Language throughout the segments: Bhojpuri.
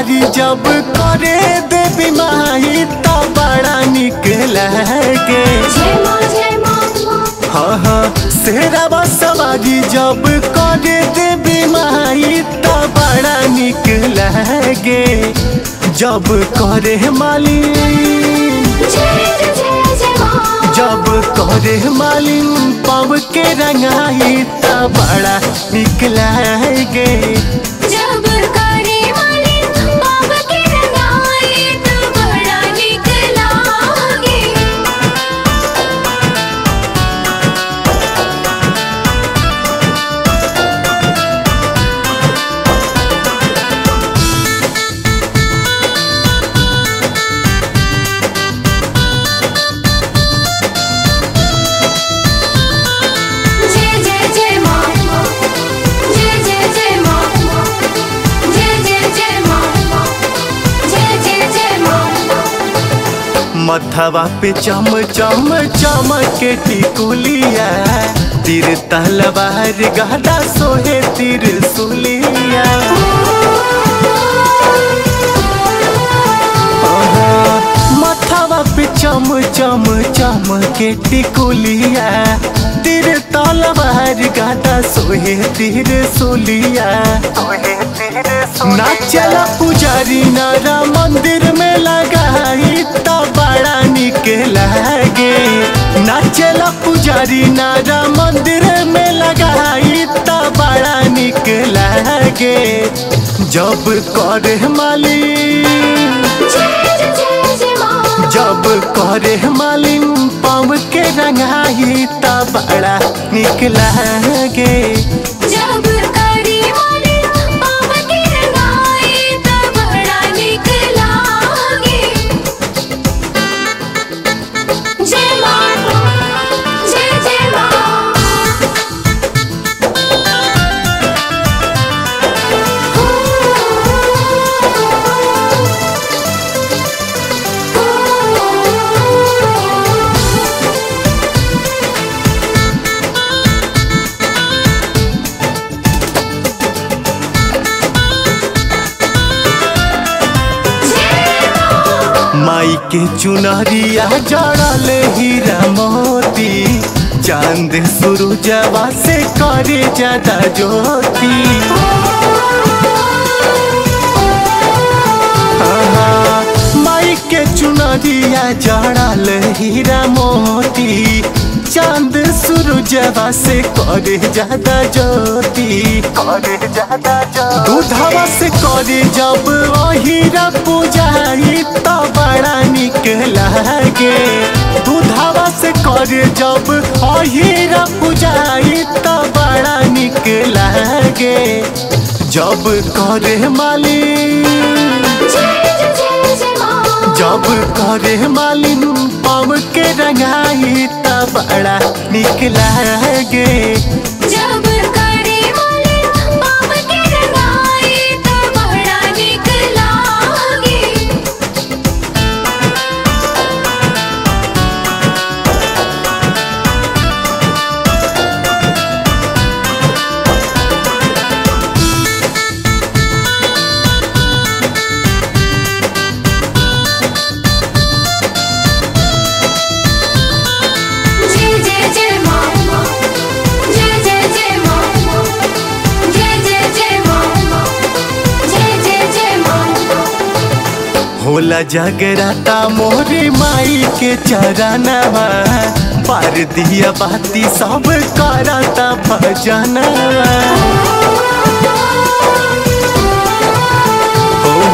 सवारी जब करे देवी माई त बड़ा निक लगे। हाँ हाँ शेरवा सवारी जब करे देवी माई त बड़ा निक लगे। जब करे मालिन जब करे मालिन पाव के रंगाई त बड़ा निक लगे। जब करे मालिन पाव के रंगाई त बड़ा निक लागे। मथवा पे चम चम चमके टिकुलिया, तीर तलवार गदा सोहे त्रिशूलिया। मथवा पे चम चम चमके टिकुलिया, तीर तलवार गदा सोहे त्रिशूलिया। नाचला पुजारी नारा मंदिर में लगाई त बड़ा निक लगे। नाचला पुजारी नारा मंदिर में लगाई त बड़ा निक लगे। जब करे मालिन जब करे मालिन पाव के रंगाई त बड़ा निक लगे। जब करे मालिन पाव के रंगाई त बड़ा निक लागे। जय मां जय जय माई के चुनरिया जड़ल हीरा मोती, चांद सूरजवा से करे ज्यादा ज्योति। माई के चुनरिया जड़ल हीरा मोती, चांद सूरजवा से करे ज्यादा ज्योति। दूधवा से करे जब हीरा पूजाई त बड़ा निक लगे। दूधवा से करे जब हीरा पूजाई त बड़ा निक लगे। जब करे मालिन जब करे मालिन पाव के रंगाई त बड़ा निक लगे। जब करे मालिन पाव के रंगाई त बड़ा निक लागे। होला जगराता मोरे माई के चरणवा, पार दिया बाती सब करता भजनवा।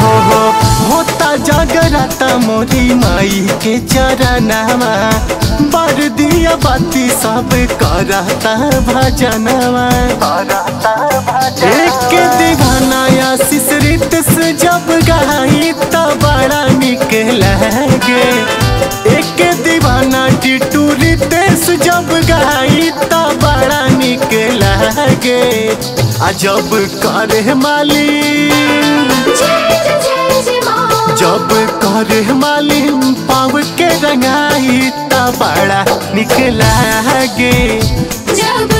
हो होता जगराता मोरी माई के चरणवा, पार दिया बाती सब करता भजनवा। एक दीवाना आशीष रितेश जब गाई त बड़ा निक लगे। एक दीवाना टिटू रितेश जब गाई त बड़ा निक लगे। जब करे मालिन जब करे मालिन पाव के रंगाई त बड़ा निक लगे। जब